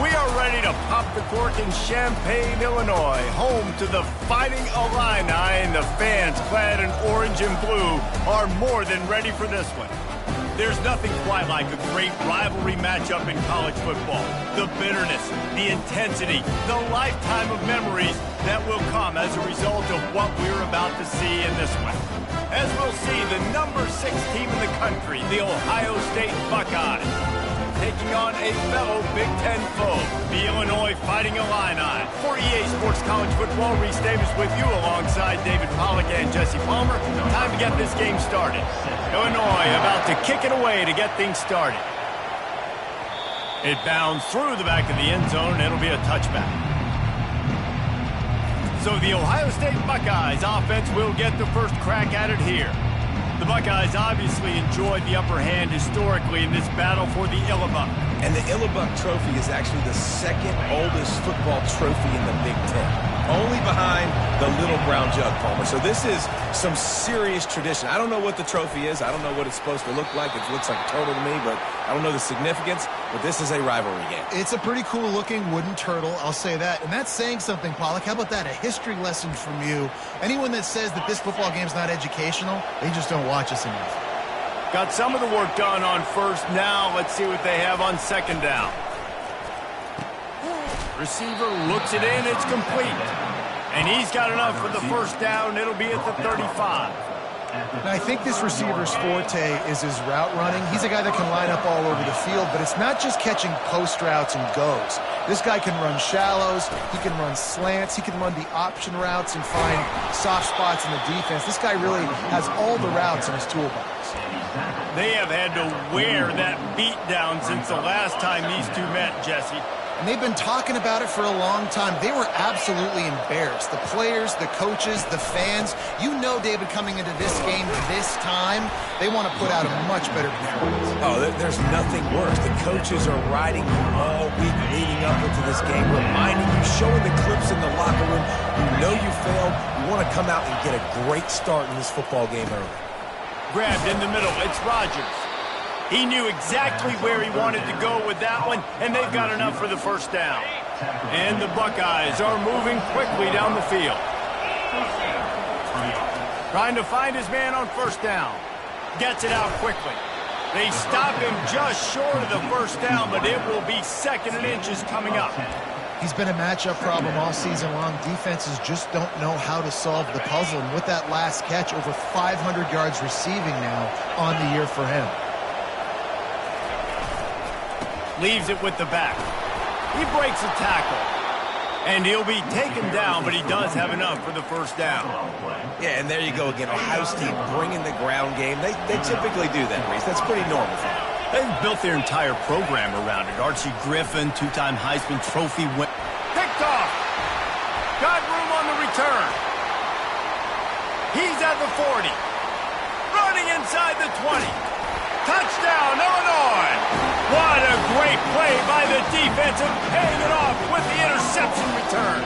We are ready to pop the cork in Champaign, Illinois, home to the Fighting Illini, and the fans clad in orange and blue are more than ready for this one. There's nothing quite like a great rivalry matchup in college football. The bitterness, the intensity, the lifetime of memories that will come as a result of what we're about to see in this one. As we'll see, the number 6 team in the country, the Ohio State Buckeyes, taking on a fellow Big Ten foe, the Illinois Fighting Illini. For EA Sports College Football, Reese Davis with you alongside David Pollack and Jesse Palmer. Time to get this game started. Illinois about to kick it away to get things started. It bounds through the back of the end zone, and it'll be a touchback. So the Ohio State Buckeyes offense will get the first crack at it here. The Buckeyes obviously enjoyed the upper hand historically in this battle for the Illibuck. And the Illibuck Trophy is actually the second oldest football trophy in the Big Ten, only behind the Little Brown Jug, Palmer. So this is some serious tradition. I don't know what the trophy is. I don't know what it's supposed to look like. It looks like a turtle to me, but I don't know the significance. But this is a rivalry game. It's a pretty cool-looking wooden turtle, I'll say that. And that's saying something, Pollack. How about that? A history lesson from you. Anyone that says that this football game's not educational, they just don't watch us enough. Got some of the work done on first. Now let's see what they have on second down. Receiver looks it in. It's complete. And he's got enough for the first down. It'll be at the 35. Now, I think this receiver's forte is his route running. He's a guy that can line up all over the field, but it's not just catching post routes and goes. This guy can run shallows, he can run slants, he can run the option routes and find soft spots in the defense. This guy really has all the routes in his toolbox. They have had to wear that beat down since the last time these two met, Jesse. And they've been talking about it for a long time. They were absolutely embarrassed. The players, the coaches, the fans. You know, David, coming into this game this time, they want to put out a much better performance. Oh, there's nothing worse. The coaches are riding you all week leading up into this game, reminding you, showing the clips in the locker room. You know you failed. You want to come out and get a great start in this football game early. Grabbed in the middle. It's Rodgers. He knew exactly where he wanted to go with that one, and they've got enough for the first down. And the Buckeyes are moving quickly down the field. Trying to find his man on first down. Gets it out quickly. They stop him just short of the first down, but it will be second and inches coming up. He's been a matchup problem all season long. Defenses just don't know how to solve the puzzle. And with that last catch, over 500 yards receiving now on the year for him. Leaves it with the back. He breaks a tackle. And he'll be taken down, but he does have enough for the first down. Yeah, and there you go again. Ohio State bringing the ground game. They typically do that, Reese. That's pretty normal for them. They've built their entire program around it. Archie Griffin, 2-time Heisman Trophy winner. Picked off. Got room on the return. He's at the 40. Running inside the 20. Touchdown, Illinois! What a great play by the defense and paying it off with the interception return.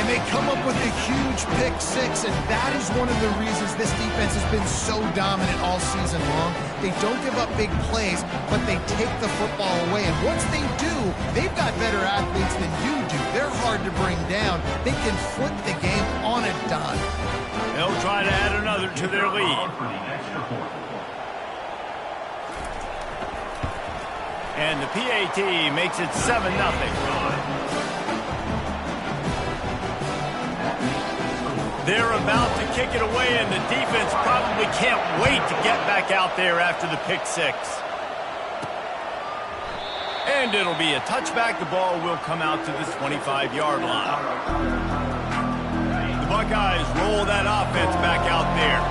And they come up with a huge pick-6, and that is one of the reasons this defense has been so dominant all season long. They don't give up big plays, but they take the football away. And once they do, they've got better athletes than you do. They're hard to bring down. They can flip the game on a dime. They'll try to add another to their lead. And the PAT makes it 7-0. They're about to kick it away, and the defense probably can't wait to get back out there after the pick-6. And it'll be a touchback. The ball will come out to the 25-yard line. The Buckeyes roll that offense back out there.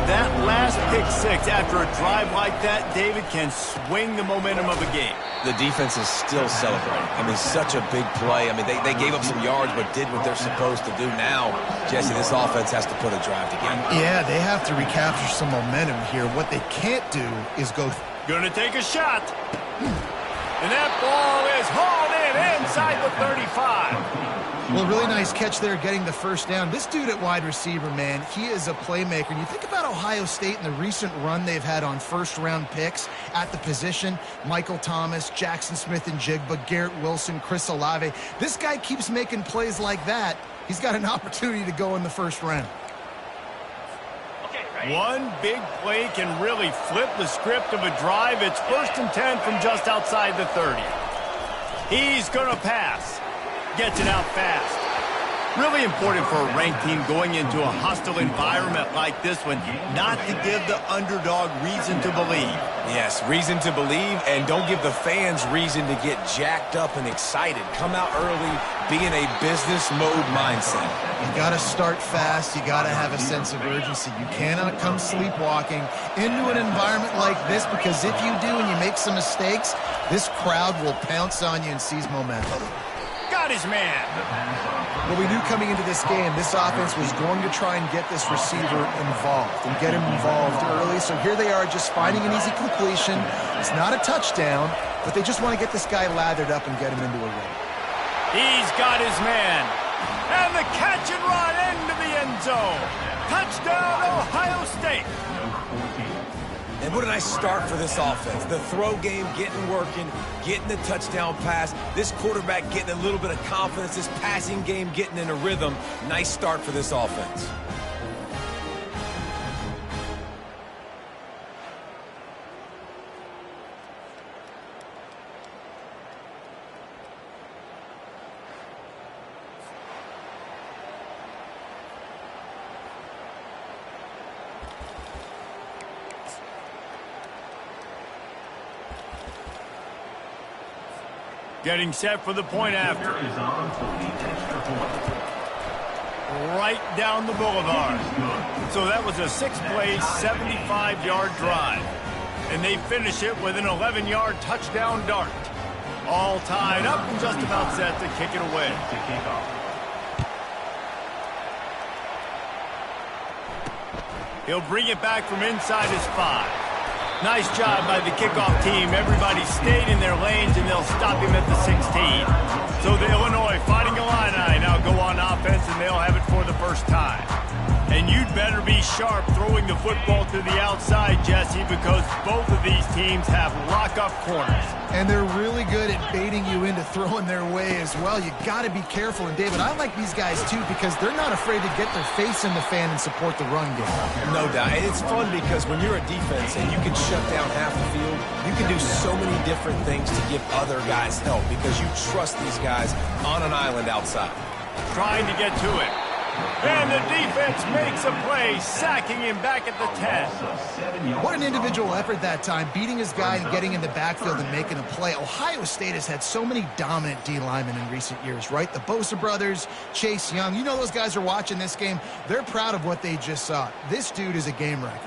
That last pick-6 after a drive like that, David, can swing the momentum of a game. The defense is still celebrating. I mean, such a big play. I mean, they gave up some yards but did what they're supposed to do. Now, Jesse, this offense has to put a drive together. Yeah, they have to recapture some momentum here. What they can't do is go... Gonna take a shot. And that ball is hauled in and inside the 35. Well, really nice catch there getting the first down. This dude at wide receiver, man, he is a playmaker. And you think about Ohio State and the recent run they've had on first-round picks at the position. Michael Thomas, Jackson Smith and Jigba, Garrett Wilson, Chris Olave. This guy keeps making plays like that. He's got an opportunity to go in the first round. One big play can really flip the script of a drive. It's 1st and 10 from just outside the 30. He's going to pass. Gets it out fast. Really important for a ranked team going into a hostile environment like this one, not to give the underdog reason to believe. Yes, reason to believe, and don't give the fans reason to get jacked up and excited. Come out early, be in a business mode mindset. You got to start fast. You got to have a sense of urgency. You cannot come sleepwalking into an environment like this, because if you do and you make some mistakes, this crowd will pounce on you and seize momentum. Got his man. Well, we knew coming into this game, this offense was going to try and get this receiver involved and get him involved early. So here they are just finding an easy completion. It's not a touchdown, but they just want to get this guy lathered up and get him into a run. He's got his man. And the catch and run into the end zone. Touchdown, Ohio State. And what a nice start for this offense. The throw game getting working, getting the touchdown pass. This quarterback getting a little bit of confidence. This passing game getting in a rhythm. Nice start for this offense. Getting set for the point after. Right down the boulevard. So that was a 6-play, 75-yard drive. And they finish it with an 11-yard touchdown dart. All tied up and just about set to kick it away. He'll bring it back from inside his 5. Nice job by the kickoff team. Everybody stayed in their lanes, and they'll stop him at the 16. So the Illinois Fighting Illini now go on offense, and they'll have it for the first time. And you'd better be sharp throwing the football to the outside, Jesse, because both of these teams have lock-up corners. And they're really good at baiting you into throwing their way as well. You got to be careful. And, David, I like these guys, too, because they're not afraid to get their face in the fan and support the run game. No doubt. And it's fun because when you're a defense and you can shut down half the field, you can do so many different things to give other guys help because you trust these guys on an island outside. Trying to get to it. And the defense makes a play, sacking him back at the 10. What an individual effort that time, beating his guy and getting in the backfield and making a play. Ohio State has had so many dominant D linemen in recent years, right? The Bosa brothers, Chase Young. You know those guys are watching this game. They're proud of what they just saw. This dude is a game wrecker.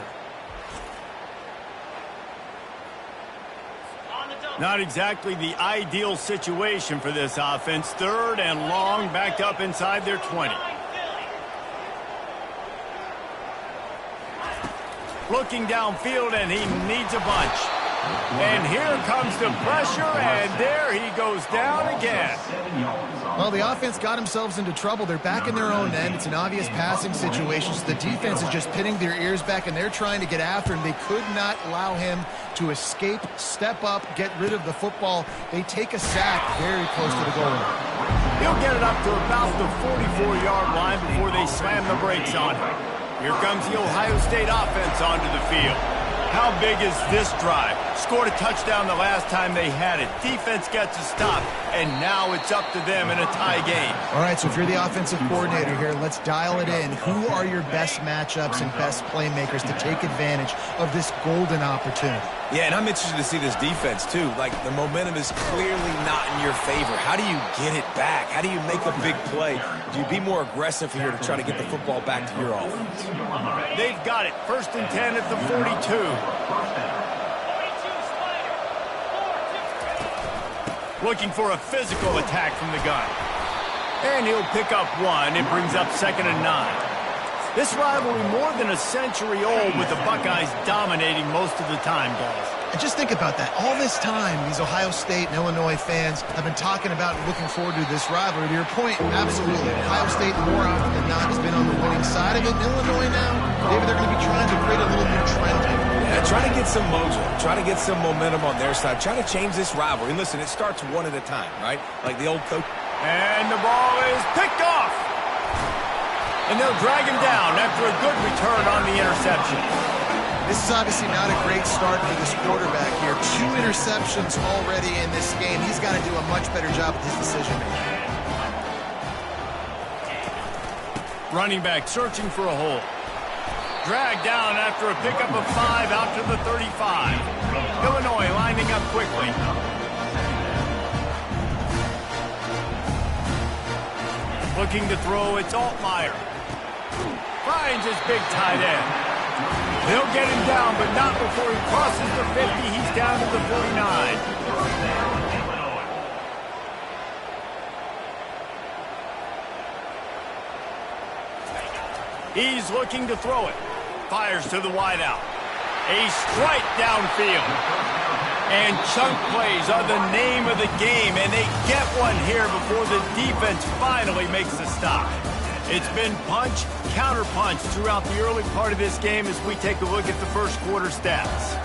Not exactly the ideal situation for this offense. 3rd and long, back up inside their 20. Looking downfield, and he needs a bunch. And here comes the pressure, and there he goes down again. Well, the offense got themselves into trouble. They're back in their own end. It's an obvious passing situation, so the defense is just pinning their ears back, and they're trying to get after him. They could not allow him to escape, step up, get rid of the football. They take a sack very close to the goal line. He'll get it up to about the 44-yard line before they slam the brakes on him. Here comes the Ohio State offense onto the field. How big is this drive? Scored a touchdown the last time they had it. Defense gets a stop, and now it's up to them in a tie game. All right, so if you're the offensive coordinator here, let's dial it in. Who are your best matchups and best playmakers to take advantage of this golden opportunity? Yeah, and I'm interested to see this defense, too. Like, the momentum is clearly not in your favor. How do you get it back? How do you make a big play? Do you be more aggressive here to try to get the football back to your offense? They've got it. 1st and 10 at the 42. Looking for a physical attack from the gun. And he'll pick up 1. It brings up 2nd and 9. This rivalry more than a century old, with the Buckeyes dominating most of the time, guys. And just think about that. All this time, these Ohio State and Illinois fans have been talking about and looking forward to this rivalry. To your point, absolutely. Ohio State, more often than not, has been on the winning side of it. Illinois now, maybe they're going to be trying to create a little new trend here. Yeah, trying to get some mojo, trying to get some momentum on their side, trying to change this rivalry. And listen, it starts one at a time, right? Like the old coach. And the ball is picked off. And they'll drag him down after a good return on the interception. This is obviously not a great start for this quarterback here. 2 interceptions already in this game. He's got to do a much better job with his decision-making. Running back searching for a hole. Dragged down after a pickup of 5 out to the 35. Illinois lining up quickly. Looking to throw, it's Altmaier. Finds his big tight end. They'll get him down, but not before he crosses the 50. He's down to the 49. He's looking to throw it. Fires to the wideout. A strike downfield. And chunk plays are the name of the game, and they get one here before the defense finally makes the stop. It's been punch, counter-punch throughout the early part of this game as we take a look at the first quarter stats.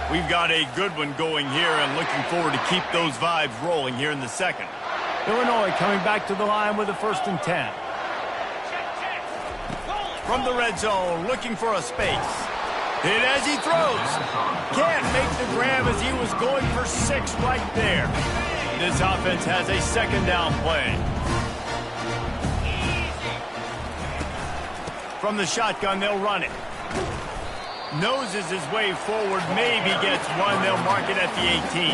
We've got a good one going here and looking forward to keep those vibes rolling here in the second. Illinois coming back to the line with a 1st and 10. From the red zone, looking for a space. Hit as he throws. Can't make the grab as he was going for 6 right there. This offense has a 2nd down play. From the shotgun, they'll run it. Noses his way forward, maybe gets one. They'll mark it at the 18.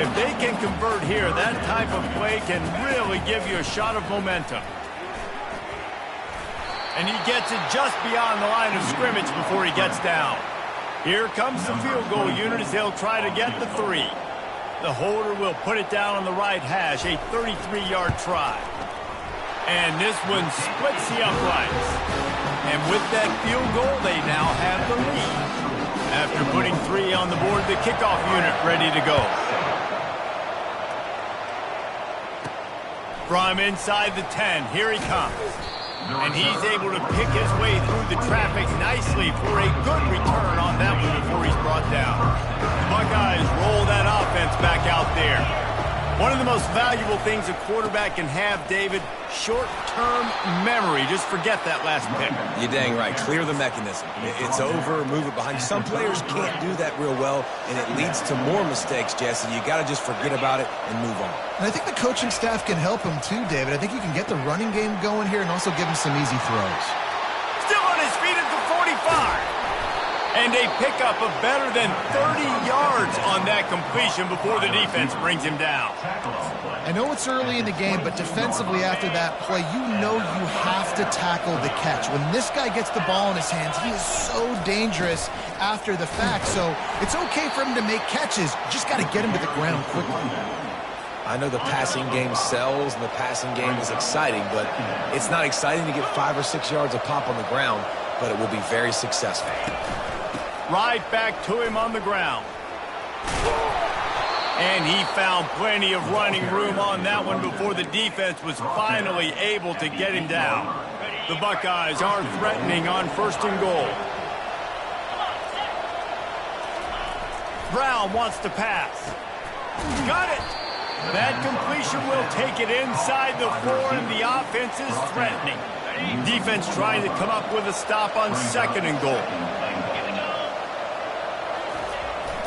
If they can convert here, that type of play can really give you a shot of momentum. And he gets it just beyond the line of scrimmage before he gets down. Here comes the field goal unit as they'll try to get the 3. The holder will put it down on the right hash, a 33-yard try. And this one splits the uprights. And with that field goal, they now have the lead. After putting 3 on the board, the kickoff unit ready to go. From inside the 10, here he comes. And he's able to pick his way through the traffic nicely for a good return on that one before he's brought down. The Buckeyes roll that offense back out there. One of the most valuable things a quarterback can have, David, short-term memory. Just forget that last pick. You're dang right. Clear the mechanism. It's over, move it behind you. Some players can't do that real well, and it leads to more mistakes, Jesse. You got to just forget about it and move on. And I think the coaching staff can help him too, David. I think you can get the running game going here and also give him some easy throws. Still on his feet at the 45. And a pickup of better than 30 yards on that completion before the defense brings him down. I know it's early in the game, but defensively after that play, you know you have to tackle the catch. When this guy gets the ball in his hands, he is so dangerous after the fact. So it's okay for him to make catches. You just got to get him to the ground quickly. I know the passing game sells and the passing game is exciting, but it's not exciting to get 5 or 6 yards of pop on the ground, but it will be very successful. Right back to him on the ground. And he found plenty of running room on that one before the defense was finally able to get him down. The Buckeyes are threatening on 1st and goal. Brown wants to pass. Got it. That completion will take it inside the 4, and the offense is threatening. Defense trying to come up with a stop on 2nd and goal.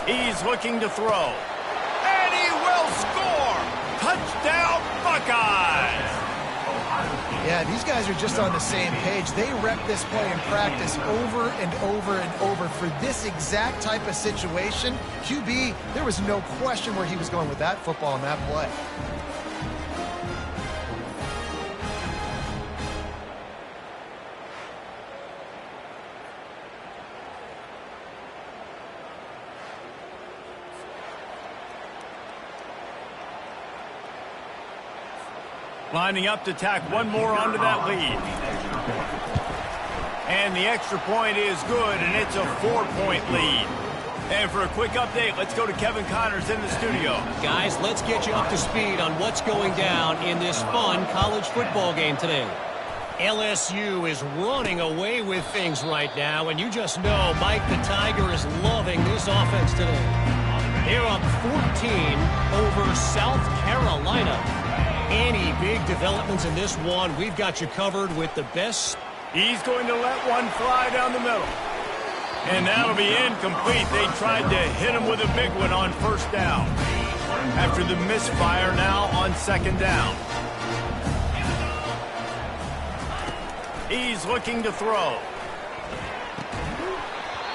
He's looking to throw. And he will score! Touchdown, Buckeyes! Yeah, these guys are just on the same page. They rep this play in practice over and over and over for this exact type of situation. QB, there was no question where he was going with that football and that play. Lining up to tack one more onto that lead. And the extra point is good, and it's a 4-point lead. And for a quick update, let's go to Kevin Connors in the studio. Guys, let's get you up to speed on what's going down in this fun college football game today. LSU is running away with things right now, and you just know Mike the Tiger is loving this offense today. They're up 14 over South Carolina. Any big developments in this one, we've got you covered with the best. He's going to let one fly down the middle. And that'll be incomplete. They tried to hit him with a big one on first down. After the misfire, now on second down. He's looking to throw.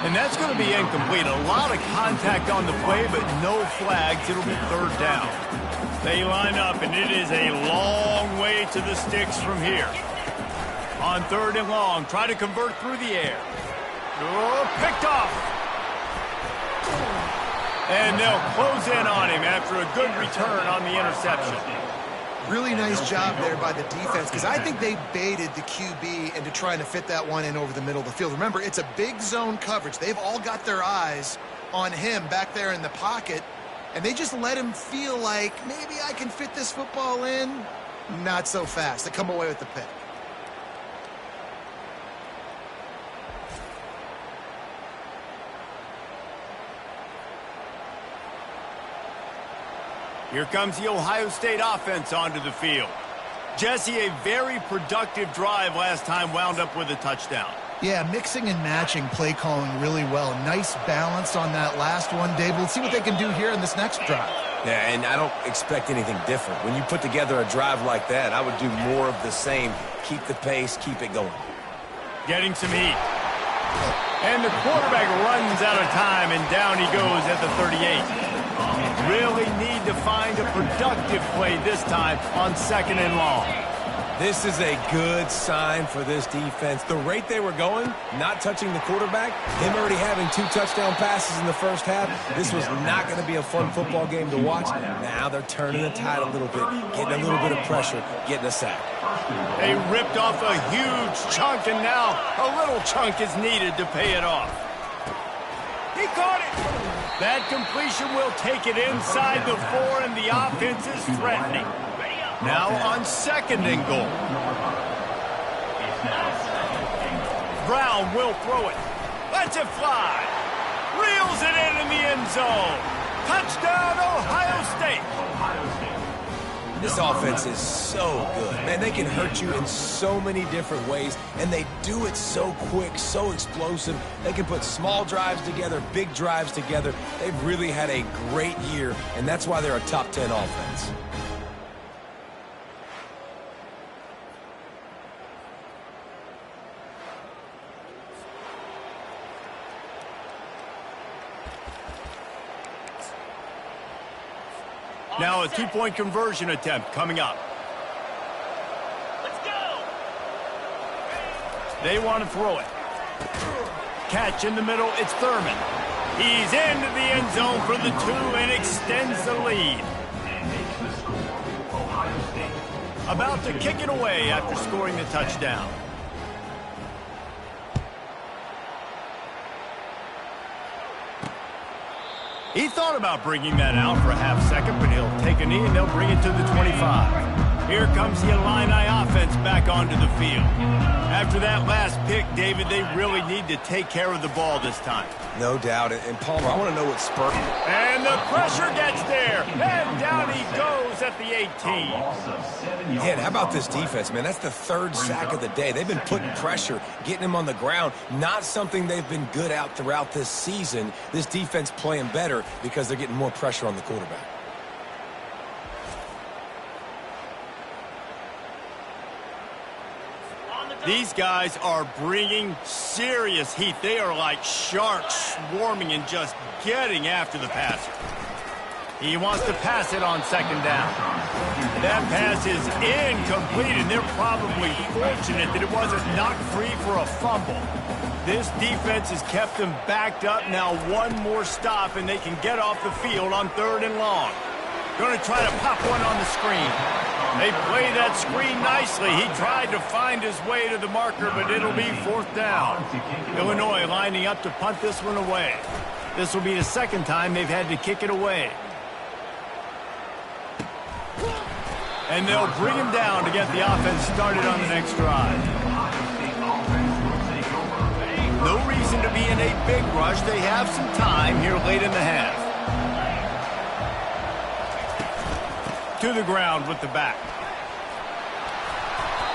And that's going to be incomplete. A lot of contact on the play, but no flags. It'll be third down. They line up, and it is a long way to the sticks from here. On third and long, try to convert through the air. Oh, picked off. And they'll close in on him after a good return on the interception. Really nice job there by the defense, because I think they baited the QB into trying to fit that one in over the middle of the field. Remember, it's a big zone coverage. They've all got their eyes on him back there in the pocket, and they just let him feel like, maybe I can fit this football in. Not so fast. They come away with the pick. Here comes the Ohio State offense onto the field. Jesse, a very productive drive last time, wound up with a touchdown. Yeah, mixing and matching play calling really well. Nice balance on that last one, Dave. We'll see what they can do here in this next drive. Yeah, and I don't expect anything different. When you put together a drive like that, I would do more of the same. Keep the pace, keep it going. Getting some heat. And the quarterback runs out of time, and down he goes at the 38. Really need to find a productive play this time on second and long. This is a good sign for this defense. The rate they were going, not touching the quarterback, him already having 2 touchdown passes in the first half, this was not going to be a fun football game to watch. Now they're turning the tide a little bit, getting a little bit of pressure, getting a sack. They ripped off a huge chunk, and now a little chunk is needed to pay it off. He caught it. That completion will take it inside the 4, and the offense is threatening. Now on second and goal. Brown will throw it. Lets it fly. Reels it in the end zone. Touchdown, Ohio State. This offense is so good. Man, they can hurt you in so many different ways, and they do it so quick, so explosive. They can put small drives together, big drives together. They've really had a great year, and that's why they're a top 10 offense. Now a 2-point conversion attempt coming up. Let's go. They want to throw it. Catch in the middle, it's Thurman. He's into the end zone for the 2 and extends the lead. About to kick it away after scoring the touchdown. He thought about bringing that out for a half second, but he'll take a knee and they'll bring it to the 25. Here comes the Illini offense back onto the field. After that last pick, David, they really need to take care of the ball this time. No doubt. And Palmer, I want to know what spurred. And the pressure gets there. And down he goes at the 18. Yeah, and how about this defense, man? That's the 3rd sack of the day. They've been putting pressure, getting him on the ground. Not something they've been good at throughout this season. This defense playing better because they're getting more pressure on the quarterback. These guys are bringing serious heat. They are like sharks swarming and just getting after the passer. He wants to pass it on second down. That pass is incomplete, and they're probably fortunate that it wasn't knocked free for a fumble. This defense has kept them backed up. Now one more stop, and they can get off the field on third and long. Going to try to pop one on the screen. They play that screen nicely. He tried to find his way to the marker, but it'll be 4th down. Illinois lining up to punt this one away. This will be the second time they've had to kick it away. And they'll bring him down to get the offense started on the next drive. No reason to be in a big rush. They have some time here late in the half. To the ground with the back.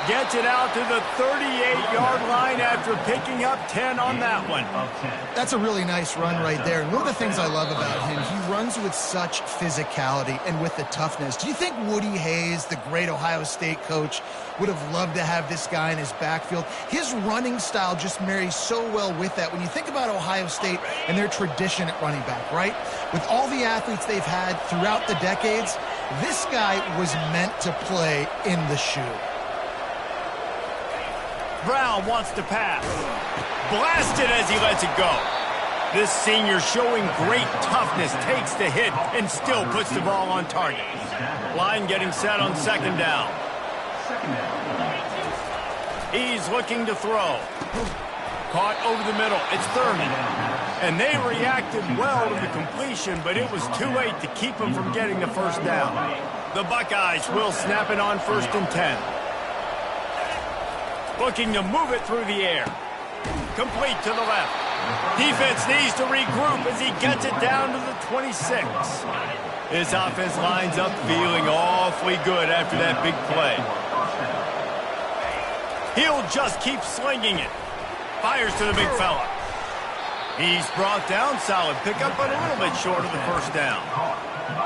Gets it out to the 38-yard line after picking up 10 on that one. That's a really nice run right there. And one of the things I love about him, he runs with such physicality and with the toughness. Do you think Woody Hayes, the great Ohio State coach, would have loved to have this guy in his backfield? His running style just marries so well with that. When you think about Ohio State and their tradition at running back, right? With all the athletes they've had throughout the decades, this guy was meant to play in the shoe. Brown wants to pass. Blasted as he lets it go. This senior showing great toughness, takes the hit, and still puts the ball on target. Line getting set on 2nd down. He's looking to throw. Caught over the middle. It's Thurman. And they reacted well to the completion, but it was too late to keep him from getting the 1st down. The Buckeyes will snap it on 1st and 10. Looking to move it through the air. Complete to the left. Defense needs to regroup as he gets it down to the 26. This offense lines up feeling awfully good after that big play. He'll just keep slinging it. Fires to the big fella. He's brought down. Solid pickup, but a little bit short of the 1st down.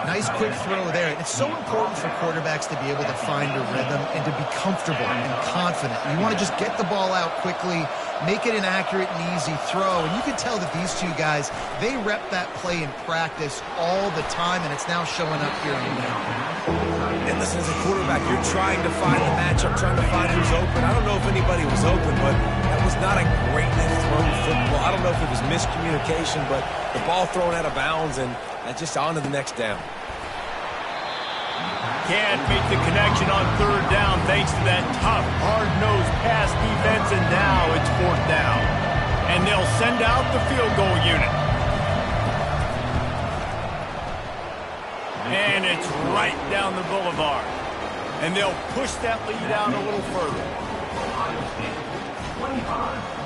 Nice quick throw there. It's so important for quarterbacks to be able to find a rhythm and to be comfortable and confident. You want to just get the ball out quickly, make it an accurate and easy throw. And you can tell that these two guys, they rep that play in practice all the time, and it's now showing up here in the game. And listen, as a quarterback, you're trying to find the matchup, trying to find who's open. I don't know if anybody was open, but that was not a greatly thrown football. I don't know if it was miscommunication, but the ball thrown out of bounds, and just on to the next down. Can't make the connection on 3rd down thanks to that tough, hard-nosed pass defense, and now it's 4th down. And they'll send out the field goal unit. And it's right down the boulevard. And they'll push that lead out a little further. 25.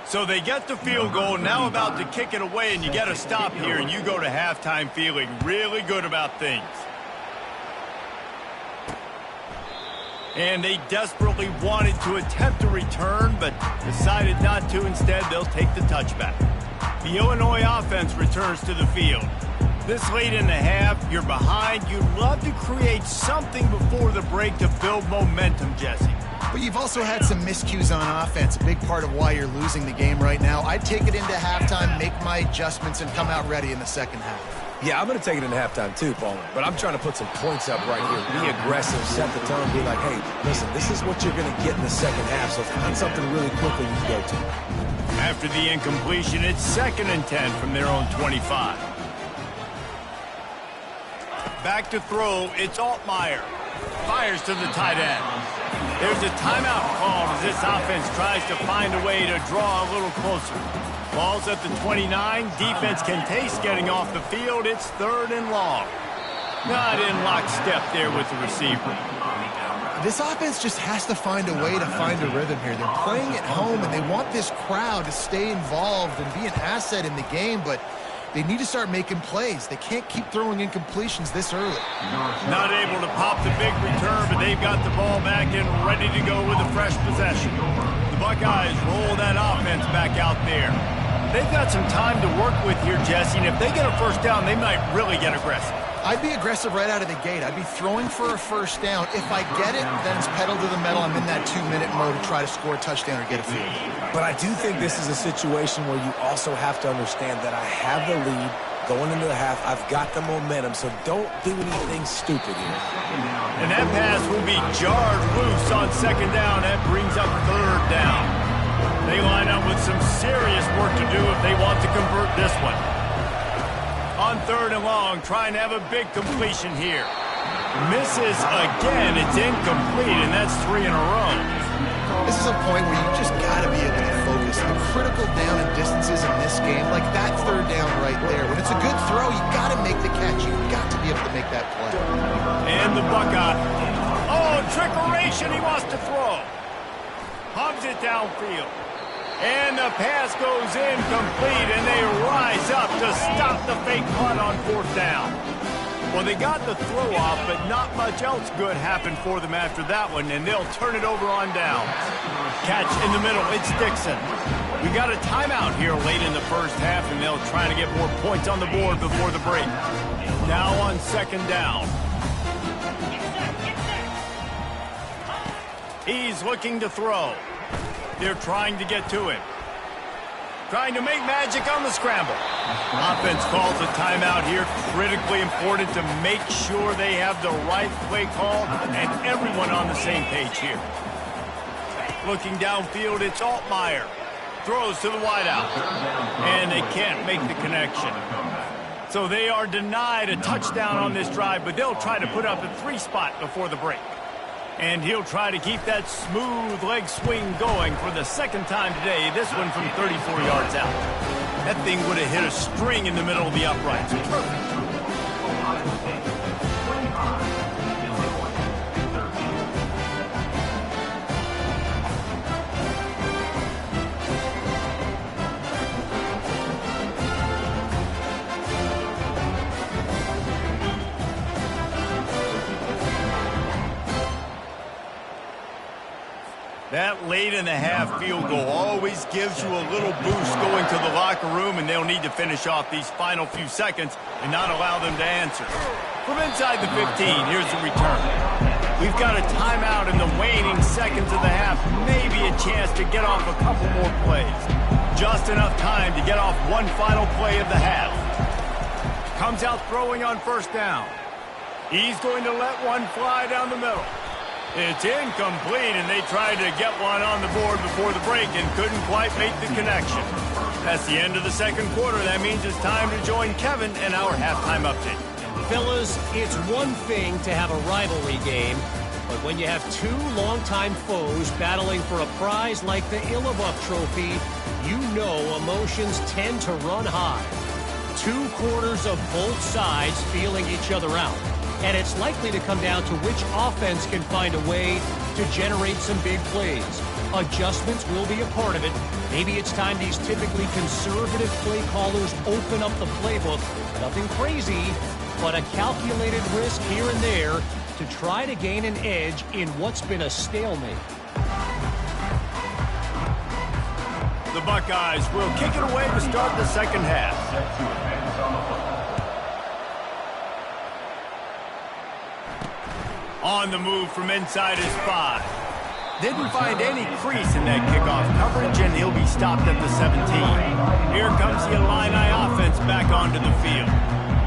So they get the field goal, now about to kick it away, and you get a stop here, and you go to halftime feeling really good about things. And they desperately wanted to attempt a return, but decided not to. Instead, they'll take the touchback. The Illinois offense returns to the field. This late in the half, you're behind. You'd love to create something before the break to build momentum, Jesse. But you've also had some miscues on offense, a big part of why you're losing the game right now. I'd take it into halftime, make my adjustments, and come out ready in the 2nd half. Yeah, I'm going to take it into halftime too, Palmer. But I'm trying to put some points up right here. Be aggressive, set the tone, be like, hey, listen, this is what you're going to get in the 2nd half, so find something really quickly you can go to. After the incompletion, it's 2nd and 10 from their own 25. Back to throw, it's Altmaier. Fires to the tight end. There's a timeout called as this offense tries to find a way to draw a little closer. Ball's at the 29. Defense can taste getting off the field. It's 3rd and long. Not in lockstep there with the receiver. This offense just has to find a way to find a rhythm here. They're playing at home, and they want this crowd to stay involved and be an asset in the game, but they need to start making plays. They can't keep throwing incompletions this early. Not able to pop the big return, but they've got the ball back and ready to go with a fresh possession. The Buckeyes roll that offense back out there. They've got some time to work with here, Jesse, and if they get a 1st down, they might really get aggressive. I'd be aggressive right out of the gate. I'd be throwing for a first down. If I get it, then it's pedal to the metal. I'm in that 2-minute mode to try to score a touchdown or get a field goal. But I do think this is a situation where you also have to understand that I have the lead going into the half. I've got the momentum, so don't do anything stupid here. And that pass will be jarred loose on second down. That brings up third down. They line up with some serious work to do if they want to convert this one. On third and long, trying to have a big completion here. Misses again. It's incomplete, and that's 3 in a row. This is a point where you just got to be able to focus. The critical down and distances in this game, like that third down right there. When it's a good throw, you got to make the catch. You've got to be able to make that play. And the Buckeye. Oh, trickeration. He wants to throw. Hubs it downfield. And the pass goes incomplete, and they rise up to stop the fake punt on fourth down. Well, they got the throw off, but not much else good happened for them after that one, and they'll turn it over on down. Catch in the middle. It's Dixon. We got a timeout here late in the first half, and they'll try to get more points on the board before the break. Now on second down. He's looking to throw. They're trying to get to him. Trying to make magic on the scramble. Offense calls a timeout here. Critically important to make sure they have the right play call and everyone on the same page here. Looking downfield, it's Altmaier. Throws to the wideout. And they can't make the connection. So they are denied a touchdown on this drive, but they'll try to put up a 3-spot before the break. And he'll try to keep that smooth leg swing going for the second time today. This one from 34 yards out. That thing would have hit a string in the middle of the uprights. Perfect. That late in the half field goal always gives you a little boost going to the locker room, and they'll need to finish off these final few seconds and not allow them to answer. From inside the 15, here's the return. We've got a timeout in the waning seconds of the half, maybe a chance to get off a couple more plays. Just enough time to get off one final play of the half. Comes out throwing on first down. He's going to let one fly down the middle. It's incomplete, and they tried to get one on the board before the break and couldn't quite make the connection. That's the end of the second quarter. That means it's time to join Kevin in our halftime update. Fellas, it's one thing to have a rivalry game, but when you have two longtime foes battling for a prize like the Illabuk Trophy, you know emotions tend to run high. 2 quarters of both sides feeling each other out. And it's likely to come down to which offense can find a way to generate some big plays. Adjustments will be a part of it. Maybe it's time these typically conservative play callers open up the playbook. Nothing crazy, but a calculated risk here and there to try to gain an edge in what's been a stalemate. The Buckeyes will kick it away to start the second half. On the move from inside his 5. Didn't find any crease in that kickoff coverage, and he'll be stopped at the 17. Here comes the Illini offense back onto the field.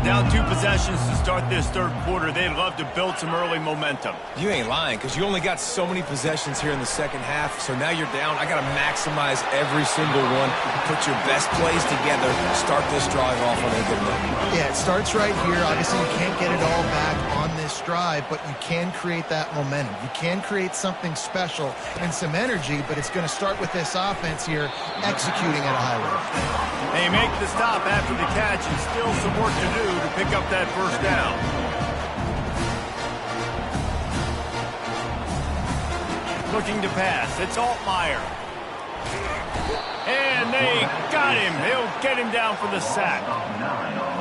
Down 2 possessions to start this third quarter. They'd love to build some early momentum. You ain't lying, because you only got so many possessions here in the second half, so now you're down. I got to maximize every single one. Put your best plays together. Start this drive off on a good note. Yeah, it starts right here. Obviously, you can't get it all back on this drive, but you can create that momentum. You can create something special and some energy, but it's going to start with this offense here executing at a high level. They make the stop after the catch, and still some work to do to pick up that first down. Looking to pass. It's Altmaier. And they got him. They'll get him down for the sack.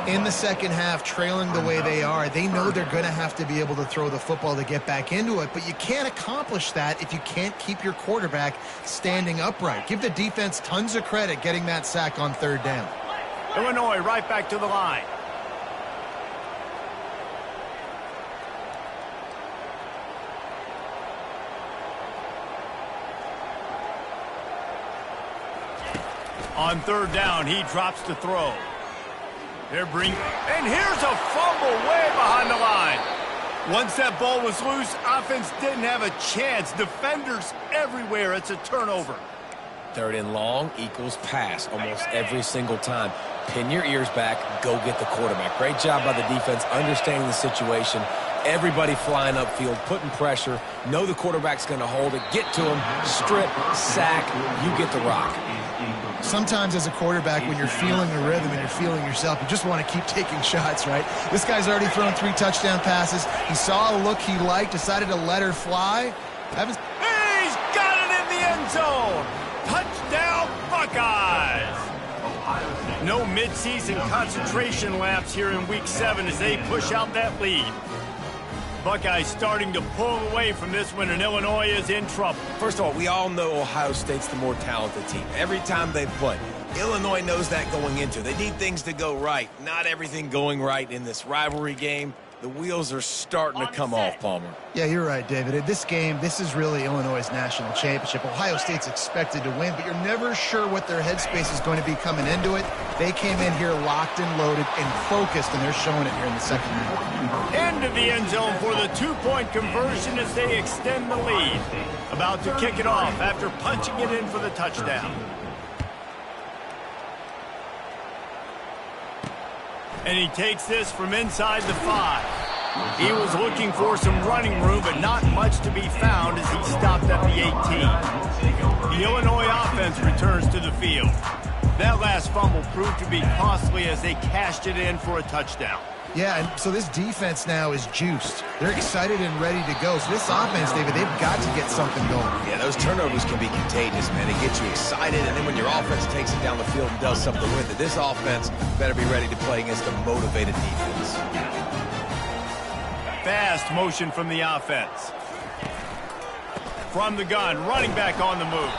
In the second half, trailing the way they are, they know they're going to have to be able to throw the football to get back into it, but you can't accomplish that if you can't keep your quarterback standing upright. Give the defense tons of credit getting that sack on third down. Illinois right back to the line. On third down, he drops to throw. And here's a fumble way behind the line. Once that ball was loose, offense didn't have a chance. Defenders everywhere. It's a turnover. Third and long equals pass almost every single time. Pin your ears back. Go get the quarterback. Great job by the defense understanding the situation. Everybody flying upfield, putting pressure. Know the quarterback's going to hold it. Get to him. Strip, sack. You get the rock. Sometimes as a quarterback, when you're feeling the rhythm and you're feeling yourself, you just want to keep taking shots, right? This guy's already thrown 3 touchdown passes. He saw a look he liked, decided to let her fly. He's got it in the end zone. Touchdown, Buckeyes. No midseason concentration laps here in Week 7 as they push out that lead. Buckeyes starting to pull away from this one, and Illinois is in trouble. First of all, we all know Ohio State's the more talented team. Every time they play, Illinois knows that going into. They need things to go right. Not everything going right in this rivalry game. The wheels are starting to come off, Palmer. Yeah, you're right, David. This game, this is really Illinois' national championship. Ohio State's expected to win, but you're never sure what their headspace is going to be coming into it. They came in here locked and loaded and focused, and they're showing it here in the second half. Into the end zone for the 2-point conversion as they extend the lead. About to kick it off after punching it in for the touchdown. And he takes this from inside the 5. He was looking for some running room, but not much to be found as he stopped at the 18. The Illinois offense returns to the field. That last fumble proved to be costly as they cashed it in for a touchdown. Yeah, and so this defense now is juiced. They're excited and ready to go. So this offense, David, they've got to get something going. Yeah, those turnovers can be contagious, man. They get you excited, and then when your offense takes it down the field and does something with it, this offense better be ready to play against a motivated defense. Fast motion from the offense. From the gun, running back on the move.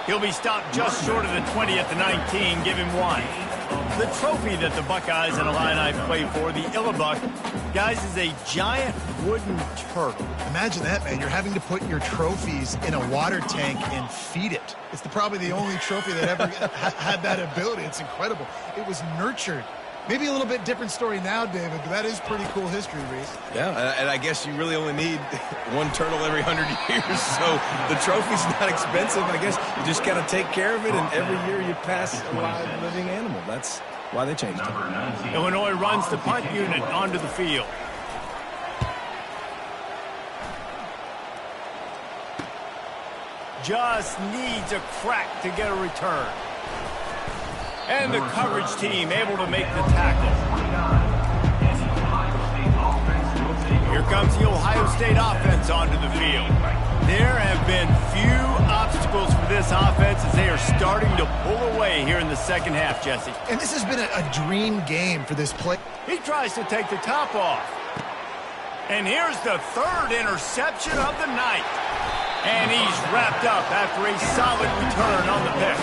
He'll be stopped just short of the 20 at the 19, give him 1. The trophy that the Buckeyes and Illini play for, the Illibuck, guys, is a giant wooden turtle. Imagine that, man. You're having to put your trophies in a water tank and feed it. It's probably the only trophy that ever had that ability. It's incredible. It was nurtured. Maybe a little bit different story now, David, but that is pretty cool history, Reese. Yeah, and I guess you really only need one turtle every 100 years, so the trophy's not expensive. I guess you just got to take care of it, and every year you pass a live living animal. That's why they changed it. Illinois runs the punt unit onto the field. Just needs a crack to get a return. And the coverage team able to make the tackle. Here comes the Ohio State offense onto the field. There have been few obstacles for this offense as they are starting to pull away here in the second half, Jesse. And this has been a dream game for this play. He tries to take the top off. And here's the 3rd interception of the night. And he's wrapped up after a solid return on the pick.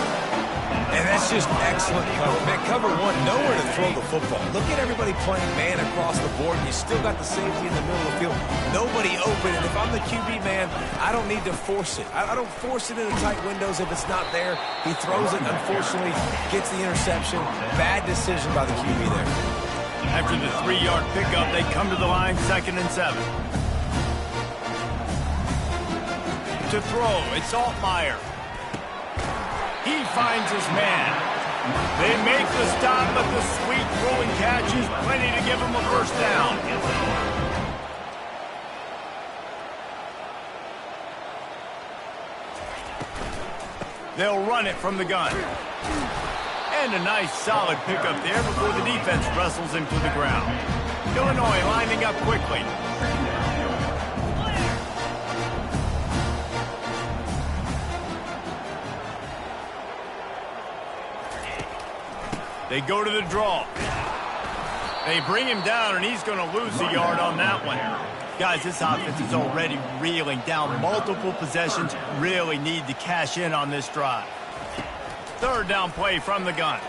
And that's just excellent cover. Man, cover 1, nowhere to throw the football. Look at everybody playing man across the board. You still got the safety in the middle of the field. Nobody open. And if I'm the QB, man, I don't need to force it. I don't force it into tight windows if it's not there. He throws it, unfortunately, gets the interception. Bad decision by the QB there. After the 3-yard pickup, they come to the line 2nd and 7. To throw, it's Altmaier. He finds his man. They make the stop, but the sweet throwing catch is plenty to give him a first down. They'll run it from the gun. And a nice solid pickup there before the defense wrestles him to the ground. Illinois lining up quickly. They go to the draw. They bring him down, and he's going to lose a yard on that one. Guys, this offense is already reeling down multiple possessions. Really need to cash in on this drive. 3rd down play from the gun.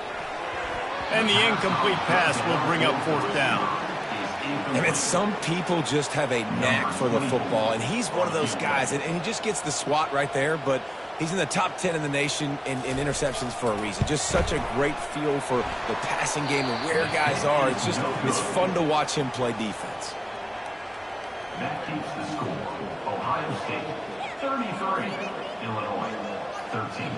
And the incomplete pass will bring up 4th down. I mean, some people just have a knack for the football, and he's one of those guys, and he just gets the swat right there, but he's in the top 10 in the nation in interceptions for a reason. Just such a great feel for the passing game and where guys are. It's fun to watch him play defense. That keeps the score. Ohio State 33, Illinois 13.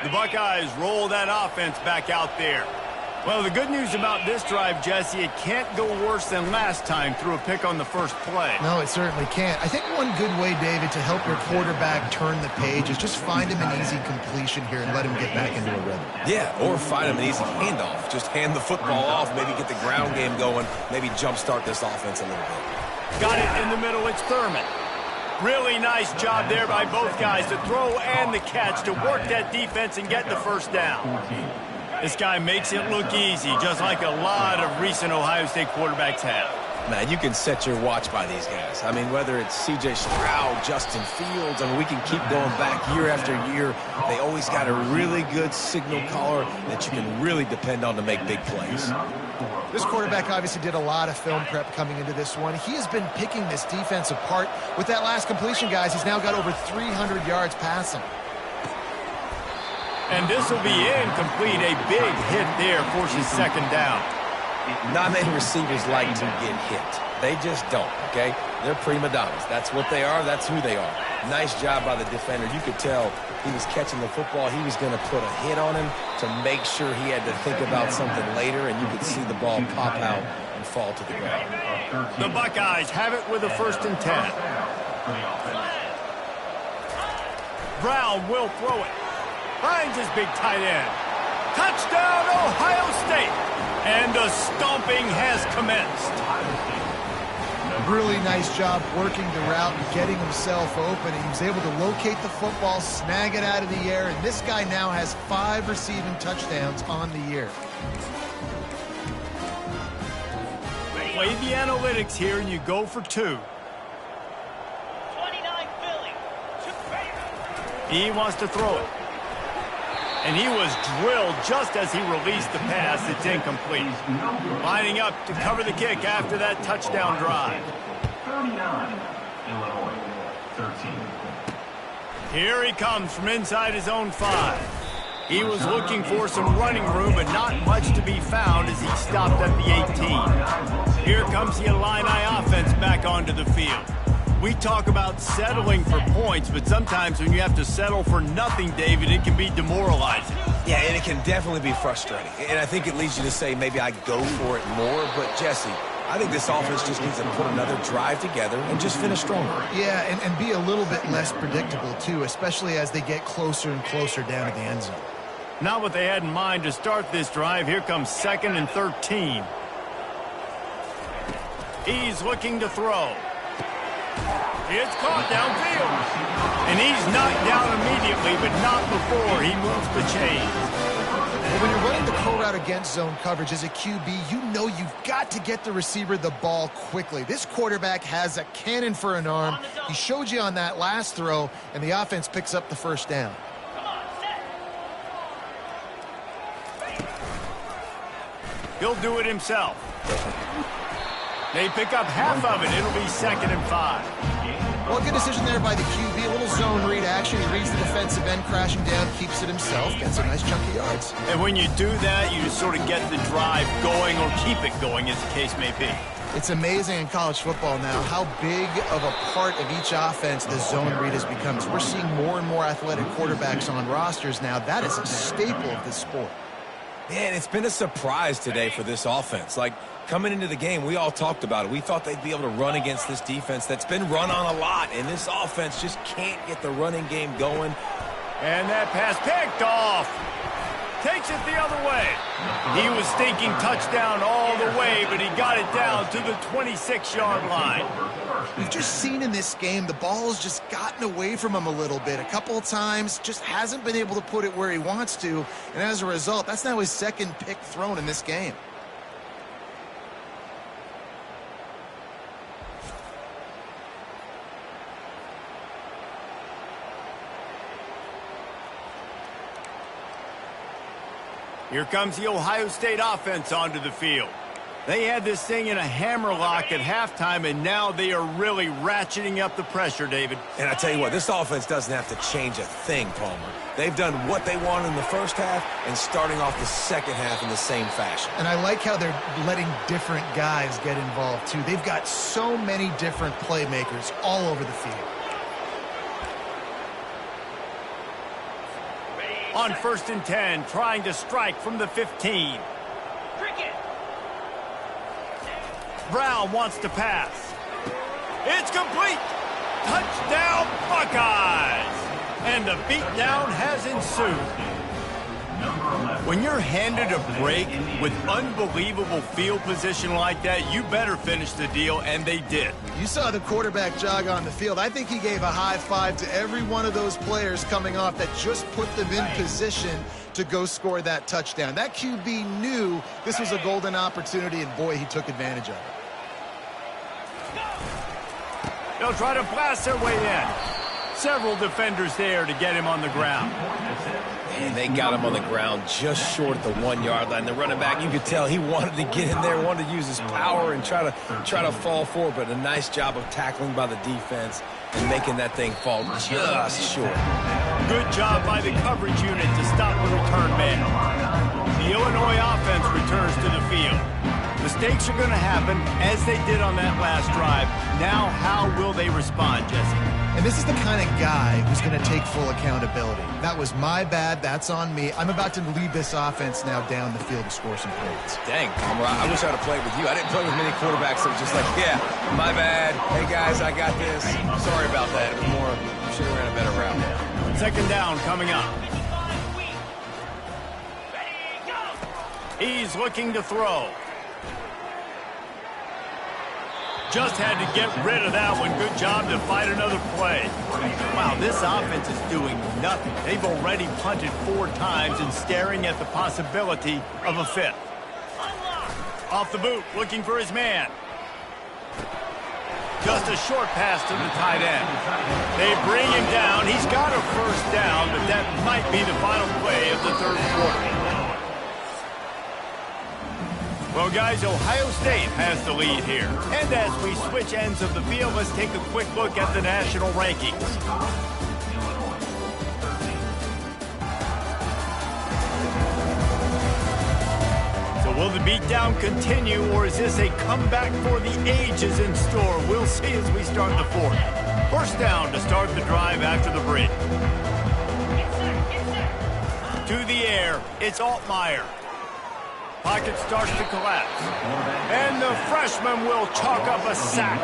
The Buckeyes roll that offense back out there. Well, the good news about this drive, Jesse, it can't go worse than last time through a pick on the first play. No, it certainly can't. I think one good way, David, to help your quarterback turn the page is just find him an easy completion here and let him get back into a rhythm. Yeah, or find him an easy handoff. Just hand the football off, maybe get the ground game going, maybe jumpstart this offense a little bit. Got it in the middle. It's Thurman. Really nice job there by both guys to throw and the catch to work that defense and get the first down. This guy makes it look easy, just like a lot of recent Ohio State quarterbacks have. Man, you can set your watch by these guys. I mean, whether it's C.J. Stroud, Justin Fields, I mean, we can keep going back year after year. They always got a really good signal caller that you can really depend on to make big plays. This quarterback obviously did a lot of film prep coming into this one. He has been picking this defense apart. With that last completion, guys, he's now got over 300 yards passing. And this will be incomplete. A big hit there forces second down. Not many receivers like to get hit. They just don't, okay? They're prima donnas. That's what they are. That's who they are. Nice job by the defender. You could tell he was catching the football. He was going to put a hit on him to make sure he had to think about something later, and you could see the ball pop out and fall to the ground. The Buckeyes have it with a 1st and 10. Brown will throw it. Finds his big tight end. Touchdown, Ohio State! And the stomping has commenced. Really nice job working the route and getting himself open. He was able to locate the football, snag it out of the air, and this guy now has 5 receiving touchdowns on the year. Play the analytics here, and you go for 2. 29 Philly. He wants to throw it. And he was drilled just as he released the pass. It's incomplete. Lining up to cover the kick after that touchdown drive. 39, Illinois 13. Here he comes from inside his own 5. He was looking for some running room, but not much to be found as he stopped at the 18. Here comes the Illini offense back onto the field. We talk about settling for points, but sometimes when you have to settle for nothing, David, it can be demoralizing. Yeah, and it can definitely be frustrating. And I think it leads you to say maybe I go for it more. But, Jesse, I think this offense just needs to put another drive together and just finish stronger. Yeah, and be a little bit less predictable, too, especially as they get closer and closer down to the end zone. Not what they had in mind to start this drive. Here comes 2nd and 13. He's looking to throw. It's caught downfield. And he's knocked down immediately, but not before he moves the chains. Well, when you're running the curl route against zone coverage as a QB, you know you've got to get the receiver the ball quickly. This quarterback has a cannon for an arm. He showed you on that last throw, and the offense picks up the 1st down. He'll do it himself. They pick up half of it. It'll be 2nd and 5. Well, good decision there by the QB. A little zone read action. He reads the defensive end crashing down, keeps it himself, gets a nice chunk of yards. And when you do that, you just sort of get the drive going or keep it going, as the case may be. It's amazing in college football now how big of a part of each offense the zone read has become. So we're seeing more and more athletic quarterbacks on rosters now. That is a staple of this sport. Man, it's been a surprise today for this offense. Like, coming into the game, we all talked about it. We thought they'd be able to run against this defense that's been run on a lot, and this offense just can't get the running game going. And that pass picked off. Takes it the other way. He was thinking touchdown all the way, but he got it down to the 26-yard line. We've just seen in this game the ball has just gotten away from him a little bit. A couple of times, just hasn't been able to put it where he wants to. And as a result, that's now his 2nd pick thrown in this game. Here comes the Ohio State offense onto the field. They had this thing in a hammerlock at halftime, and now they are really ratcheting up the pressure, David. And I tell you what, this offense doesn't have to change a thing, Palmer. They've done what they wanted in the first half and starting off the second half in the same fashion. And I like how they're letting different guys get involved, too. They've got so many different playmakers all over the field. On 1st and 10, trying to strike from the 15. Brown wants to pass. It's complete. Touchdown, Buckeyes. And the beatdown has ensued. When you're handed a break with unbelievable field position like that, you better finish the deal, and they did. You saw the quarterback jog on the field. I think he gave a high five to every one of those players coming off that just put them in position to go score that touchdown. That QB knew this was a golden opportunity, and boy, he took advantage of it. They'll try to blast their way in. Several defenders there to get him on the ground. And they got him on the ground just short of the 1-yard line. The running back, you could tell he wanted to get in there, wanted to use his power and try to fall forward, but a nice job of tackling by the defense and making that thing fall just short. Good job by the coverage unit to stop the return man. The Illinois offense returns to the field. Mistakes are going to happen, as they did on that last drive. Now, how will they respond, Jesse? And this is the kind of guy who's going to take full accountability. That was my bad. That's on me. I'm about to lead this offense now down the field to score some points. Dang, Palmer, I wish I'd have played with you. I didn't play with many quarterbacks that were just like, yeah, my bad. Hey, guys, I got this. Sorry about that. It was more, should have ran a better route. 2nd down coming up. He's looking to throw. Just had to get rid of that one. Good job to fight another play. Wow, this offense is doing nothing. They've already punted 4 times and staring at the possibility of a 5th. Off the boot, looking for his man. Just a short pass to the tight end. They bring him down. He's got a 1st down, but that might be the final play of the 3rd quarter. Well, guys, Ohio State has the lead here. And as we switch ends of the field, let's take a quick look at the national rankings. So will the beatdown continue, or is this a comeback for the ages in store? We'll see as we start the 4th. 1st down to start the drive after the break. To the air, it's Altmaier. Pocket starts to collapse. And the freshman will chalk up a sack.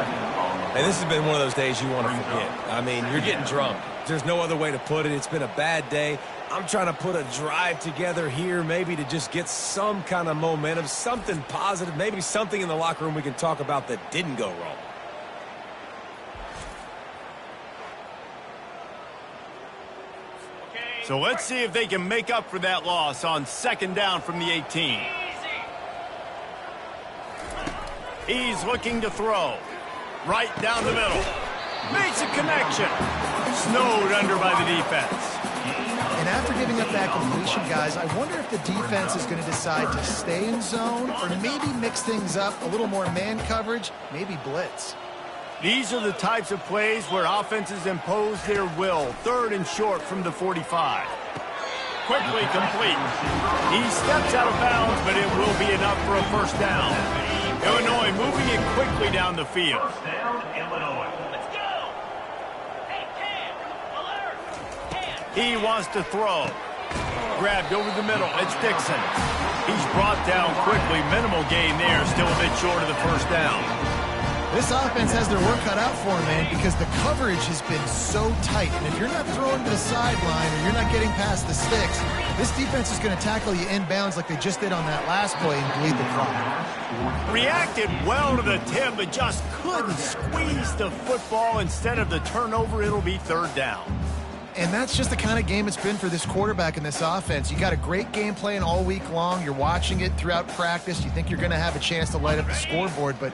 And this has been one of those days you want to forget. I mean, you're getting drunk. There's no other way to put it. It's been a bad day. I'm trying to put a drive together here, maybe to just get some kind of momentum, something positive, maybe something in the locker room we can talk about that didn't go wrong. So let's see if they can make up for that loss on 2nd down from the 18. He's looking to throw. Right down the middle. Makes a connection. Snowed under by the defense. And after giving up that completion, guys, I wonder if the defense is going to decide to stay in zone or maybe mix things up, a little more man coverage, maybe blitz. These are the types of plays where offenses impose their will. 3rd and short from the 45. Quickly complete. He steps out of bounds, but it will be enough for a 1st down. Illinois moving it quickly down the field. 1st down, Illinois. Let's go. Hey, Cam, alert. Cam. He wants to throw. Grabbed over the middle. It's Dixon. He's brought down quickly. Minimal gain there. Still a bit short of the 1st down. This offense has their work cut out for them, man, because the coverage has been so tight. And if you're not throwing to the sideline or you're not getting past the sticks, this defense is going to tackle you inbounds like they just did on that last play and bleed the clock. Reacted well to the tip, but just couldn't squeeze the football. Instead of the turnover, it'll be 3rd down. And that's just the kind of game it's been for this quarterback in this offense. You got a great game plan all week long. You're watching it throughout practice. You think you're going to have a chance to light up the scoreboard, but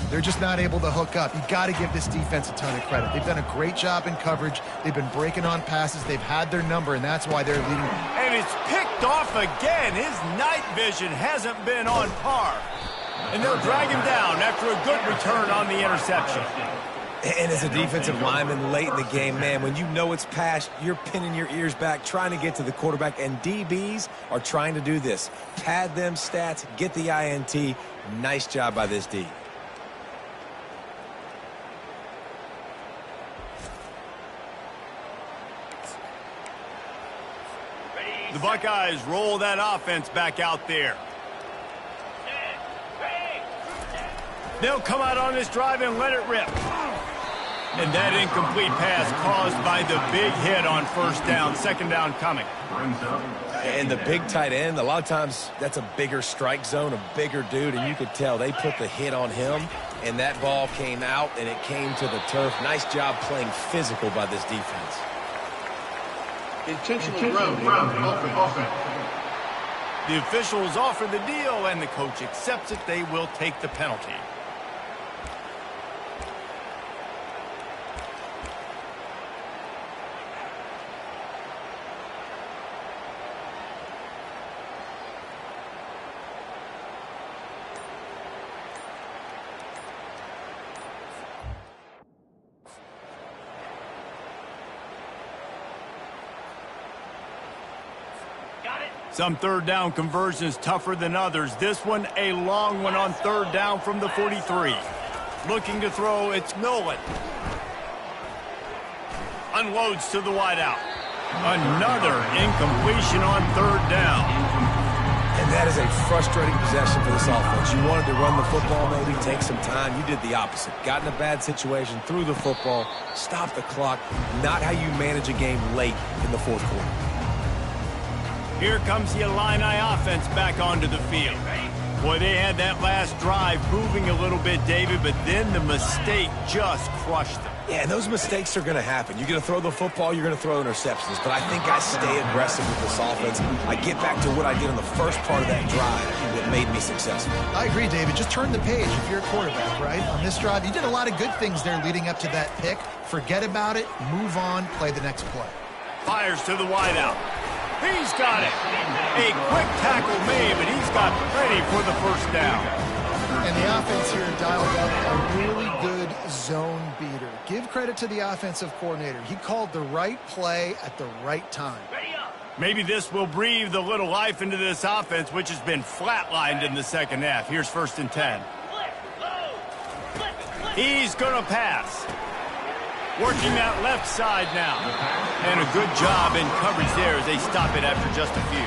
they're just not able to hook up. You got to give this defense a ton of credit. They've done a great job in coverage. They've been breaking on passes. They've had their number, and that's why they're leading. And it's picked off again. His night vision hasn't been on par. And they'll drag him down after a good return on the interception. And as a defensive lineman late in the game, man, when you know it's past, you're pinning your ears back, trying to get to the quarterback, and DBs are trying to do this. Pad them stats, get the INT. Nice job by this D. The Buckeyes roll that offense back out there. They'll come out on this drive and let it rip. And that incomplete pass caused by the big hit on first down. Second down coming. And the big tight end, a lot of times that's a bigger strike zone, a bigger dude, and you could tell they put the hit on him, and that ball came out, and it came to the turf. Nice job playing physical by this defense. Intentional ground. The officials offer the deal, and the coach accepts it. They will take the penalty. Some third down conversions tougher than others. This one a long one on third down from the 43. Looking to throw, it's Nolan. Unloads to the wideout. Another incompletion on third down. And that is a frustrating possession for this offense. You wanted to run the football, maybe take some time. You did the opposite. Got in a bad situation, threw the football, stopped the clock. Not how you manage a game late in the fourth quarter. Here comes the Illini offense back onto the field. Boy, they had that last drive moving a little bit, David, but then the mistake just crushed them. Yeah, and those mistakes are going to happen. You're going to throw the football, you're going to throw interceptions. But I think I stay aggressive with this offense. I get back to what I did in the first part of that drive that made me successful. I agree, David. Just turn the page if you're a quarterback, right? On this drive, you did a lot of good things there leading up to that pick. Forget about it, move on, play the next play. Fires to the wideout. He's got it. A quick tackle made, but he's got plenty for the first down. And the offense here dialed up a really good zone beater. Give credit to the offensive coordinator. He called the right play at the right time. Maybe this will breathe a little life into this offense, which has been flatlined in the second half. Here's 1st and 10. He's going to pass. Working that left side now. And a good job in coverage there as they stop it after just a few.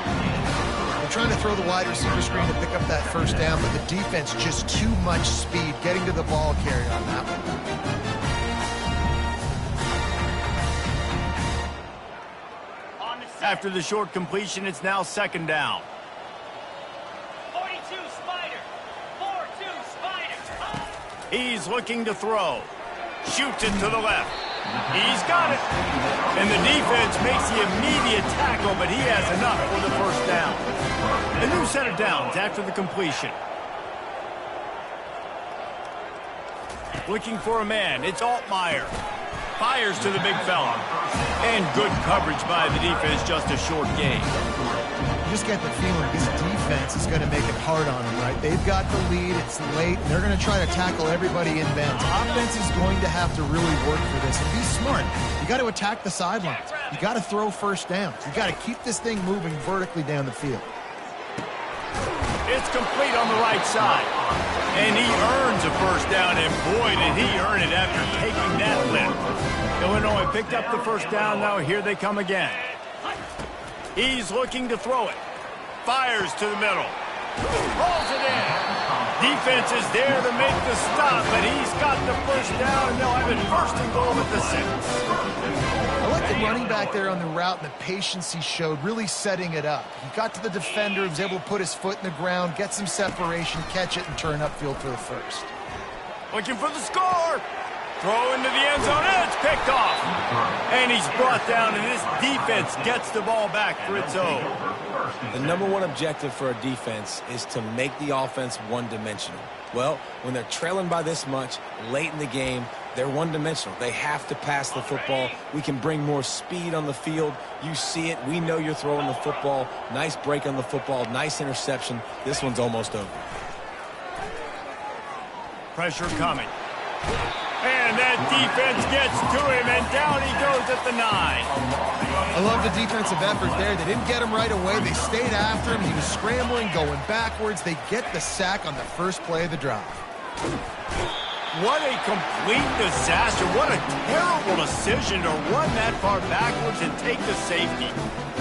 They're trying to throw the wide receiver screen to pick up that first down, but the defense just too much speed getting to the ball carrier on that one. After the short completion, it's now 2nd down. 42 Spider. 4-2 Spider. He's looking to throw. Shoots it to the left. He's got it. And the defense makes the immediate tackle, but he has enough for the first down. A new set of downs after the completion. Looking for a man. It's Altmaier. Fires to the big fella. And good coverage by the defense, just a short gain. You just get the feeling this defense is going to make it hard on them, right? They've got the lead, it's late, and they're going to try to tackle everybody in bounds. Offense is going to have to really work for this and be smart. You got to attack the sidelines. You got to throw first downs. You got to keep this thing moving vertically down the field. It's complete on the right side. And he earns a first down, and boy, did he earn it after taking that lift. Illinois picked up the first down. Now here they come again. He's looking to throw it. Fires to the middle. Rolls it in. Defense is there to make the stop, but he's got the first down, and they'll have it 1st and goal at the 6. I like the running back there on the route and the patience he showed, really setting it up. He got to the defender, was able to put his foot in the ground, get some separation, catch it, and turn upfield for the first. Looking for the score. Throw into the end zone, and it's picked off. And he's brought down, and this defense gets the ball back for its own. The number one objective for a defense is to make the offense one-dimensional. Well, when they're trailing by this much late in the game, they're one-dimensional. They have to pass the football. We can bring more speed on the field. You see it. We know you're throwing the football. Nice break on the football. Nice interception. This one's almost over. Pressure coming. And that defense gets to him, and down he goes at the 9. I love the defensive effort there. They didn't get him right away. They stayed after him. He was scrambling, going backwards. They get the sack on the first play of the drive. What a complete disaster. What a terrible decision to run that far backwards and take the safety.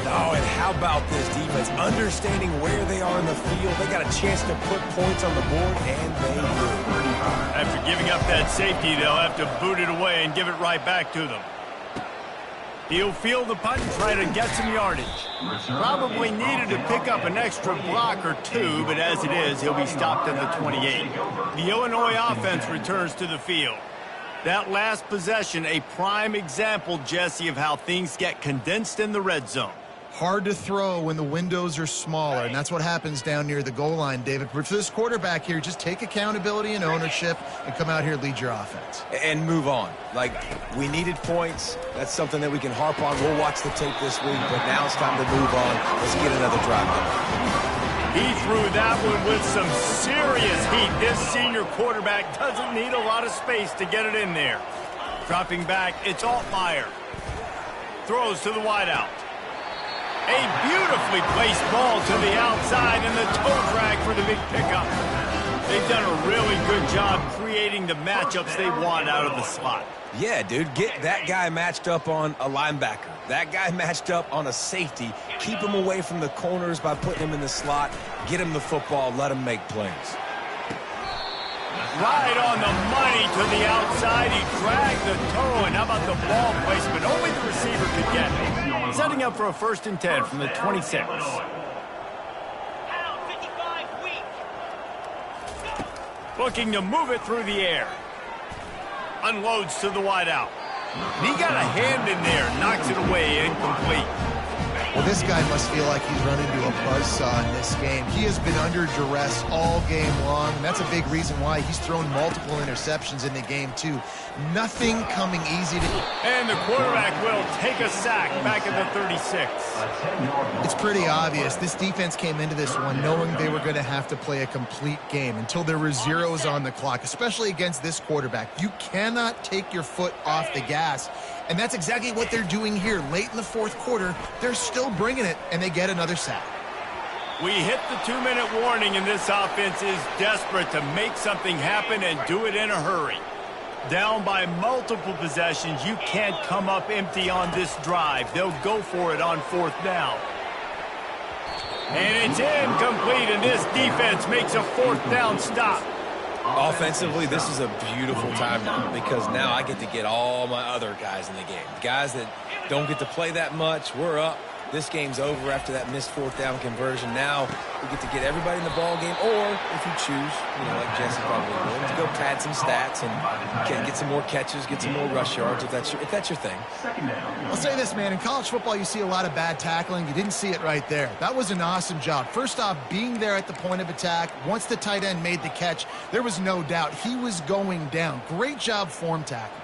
Oh, and how about this defense? Understanding where they are in the field. They got a chance to put points on the board, and they do. After giving up that safety, they'll have to boot it away and give it right back to them. He'll field the punt and try to get some yardage. Probably needed to pick up an extra block or two, but as it is, he'll be stopped at the 28. The Illinois offense returns to the field. That last possession, a prime example, Jesse, of how things get condensed in the red zone. Hard to throw when the windows are smaller, and that's what happens down near the goal line, David. But for this quarterback here, just take accountability and ownership and come out here and lead your offense. And move on. Like, we needed points. That's something that we can harp on. We'll watch the tape this week, but now it's time to move on. Let's get another drive going. He threw that one with some serious heat. This senior quarterback doesn't need a lot of space to get it in there. Dropping back, it's Altmaier. Throws to the wideout. A beautifully placed ball to the outside and the toe drag for the big pickup. They've done a really good job creating the matchups they want out of the slot. Yeah, dude, get that guy matched up on a linebacker. That guy matched up on a safety. Keep him away from the corners by putting him in the slot. Get him the football. Let him make plays. Right on the money to the outside. He dragged the toe, and how about the ball placement? Only the receiver could get it. Setting up for a 1st and 10 from the 26. Looking to move it through the air. Unloads to the wideout. And he got a hand in there, knocks it away, incomplete. Well, this guy must feel like he's run into a buzzsaw in this game. He has been under duress all game long, and that's a big reason why he's thrown multiple interceptions in the game, too. Nothing coming easy to... And the quarterback will take a sack back at the 36. It's pretty obvious. This defense came into this one knowing they were going to have to play a complete game until there were zeros on the clock, especially against this quarterback. You cannot take your foot off the gas. And that's exactly what they're doing here. Late in the 4th quarter, they're still bringing it, and they get another sack. We hit the 2-minute warning, and this offense is desperate to make something happen and do it in a hurry. Down by multiple possessions, you can't come up empty on this drive. They'll go for it on 4th down. And it's incomplete, and this defense makes a 4th down stop. Offensively, this is a beautiful time now because now I get to get all my other guys in the game. Guys that don't get to play that much, we're up. This game's over after that missed 4th down conversion. Now we get to get everybody in the ball game, or if you choose, like Jesse probably would, to go pad some stats and get some more catches, get some more rush yards if that's your thing. I'll say this, man. In college football, you see a lot of bad tackling. You didn't see it right there. That was an awesome job. First off, being there at the point of attack. Once the tight end made the catch, there was no doubt he was going down. Great job form tackle.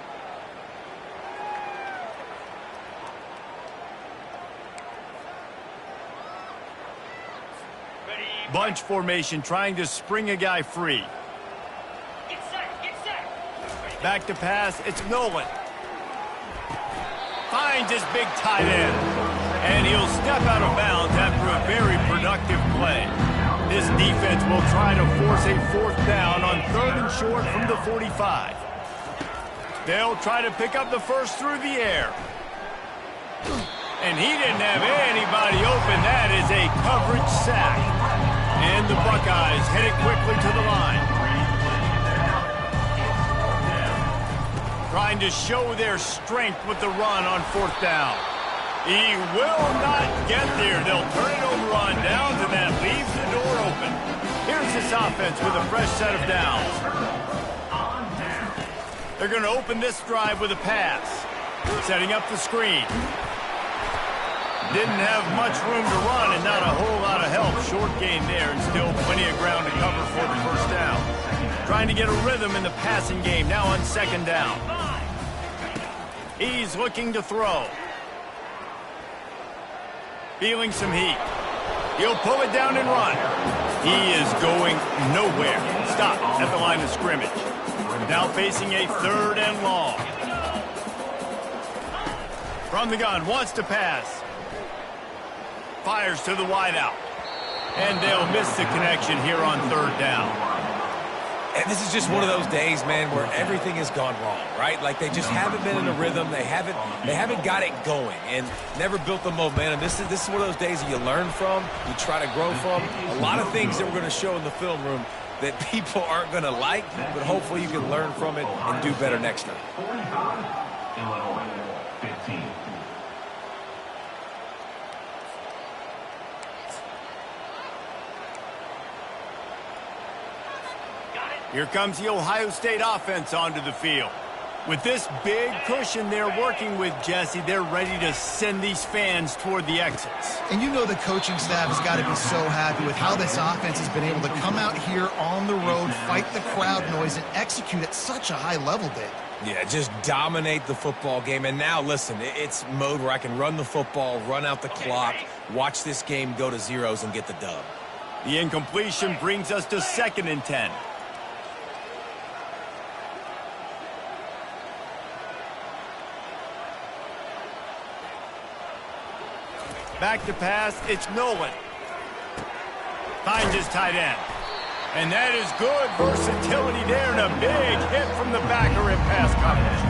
Bunch formation trying to spring a guy free. Get set. Back to pass, it's Nolan. Finds his big tight end. And he'll step out of bounds after a very productive play. This defense will try to force a 4th down on 3rd and short from the 45. They'll try to pick up the first through the air. And he didn't have anybody open. That is a coverage sack. And the Buckeyes headed quickly to the line. Trying to show their strength with the run on 4th down. He will not get there. They'll turn it over on downs, and that leaves the door open. Here's this offense with a fresh set of downs. They're going to open this drive with a pass. Setting up the screen. Didn't have much room to run and not a whole lot of help. Short gain there and still plenty of ground to cover for the first down. Trying to get a rhythm in the passing game now on second down. He's looking to throw. Feeling some heat. He'll pull it down and run. He is going nowhere. Stop at the line of scrimmage. Now facing a third and long. From the gun, wants to pass. Fires to the wideout. And they'll miss the connection here on third down. And this is just one of those days, man, where everything has gone wrong, right? Like they just haven't been in a rhythm. They haven't got it going and never built the momentum. This is one of those days that you learn from, you try to grow from. A lot of things that we're going to show in the film room that people aren't going to like, but hopefully you can learn from it and do better next time. 45, Illinois, 15. Here comes the Ohio State offense onto the field. With this big cushion they're working with, Jesse, they're ready to send these fans toward the exits. And you know the coaching staff has got to be so happy with how this offense has been able to come out here on the road, fight the crowd noise, and execute at such a high level, Dave. Yeah, just dominate the football game. And now, listen, it's mode where I can run the football, run out the clock, watch this game go to zeros and get the dub. The incompletion brings us to 2nd and 10. Back to pass, it's Nolan. Finds his tight end. And that is good versatility there and a big hit from the backer in pass coverage.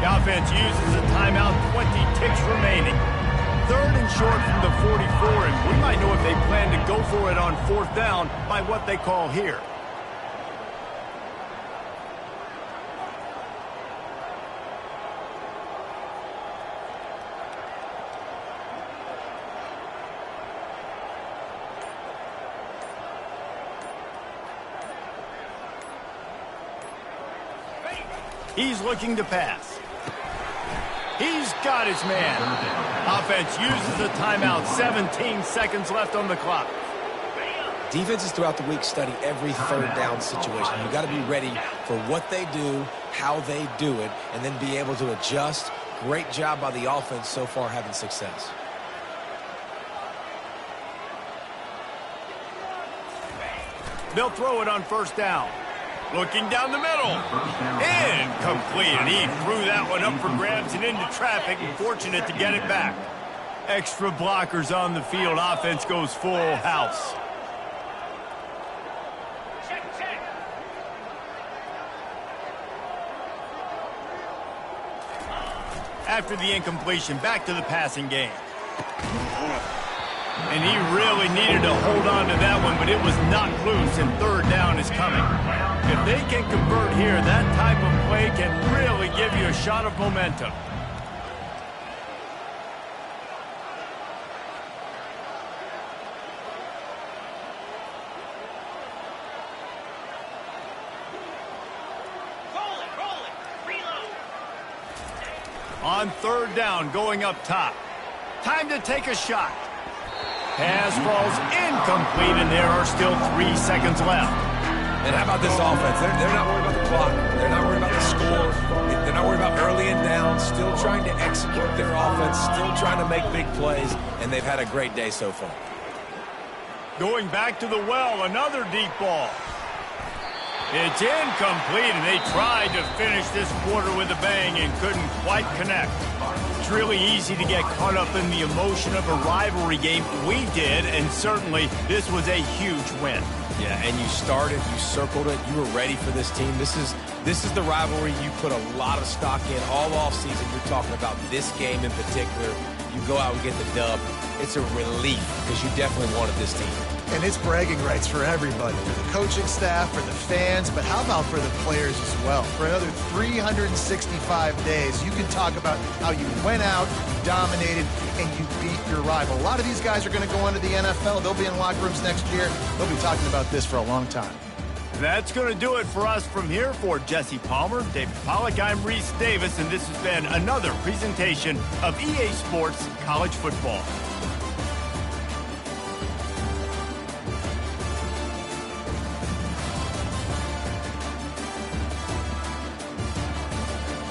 The offense uses a timeout, 20 ticks remaining. 3rd and short from the 44, and we might know if they plan to go for it on 4th down by what they call here. He's looking to pass. He's got his man. Offense uses a timeout. 17 seconds left on the clock. Defenses throughout the week study every 3rd down situation. You've got to be ready for what they do, how they do it, and then be able to adjust. Great job by the offense so far having success. They'll throw it on 1st down. Looking down the middle. Incomplete. And he threw that one up for grabs and into traffic. Fortunate to get it back. Extra blockers on the field. Offense goes full house. Check, check. After the incompletion, back to the passing game. And he really needed to hold on to that one, but it was knocked loose, and 3rd down is coming. If they can convert here, that type of play can really give you a shot of momentum. Roll it, reload. On 3rd down, going up top. Time to take a shot. Pass falls incomplete, and there are still 3 seconds left. And how about this offense? They're not worried about the clock. They're not worried about the score. They're not worried about early and down. Still trying to execute their offense. Still trying to make big plays. And they've had a great day so far. Going back to the well, another deep ball. It's incomplete, and they tried to finish this quarter with a bang and couldn't quite connect. It's really easy to get caught up in the emotion of a rivalry game. We did, and certainly this was a huge win. Yeah, and you started, you circled it, you were ready for this team. This is the rivalry you put a lot of stock in all offseason. You're talking about this game in particular. You go out and get the dub. It's a relief because you definitely wanted this team. And it's bragging rights for everybody, for the coaching staff, for the fans, but how about for the players as well? For another 365 days, you can talk about how you went out, you dominated, and you beat your rival. A lot of these guys are going to go on to the NFL. They'll be in locker rooms next year. They'll be talking about this for a long time. That's going to do it for us from here. For Jesse Palmer, David Pollack, I'm Reese Davis, and this has been another presentation of EA Sports College Football.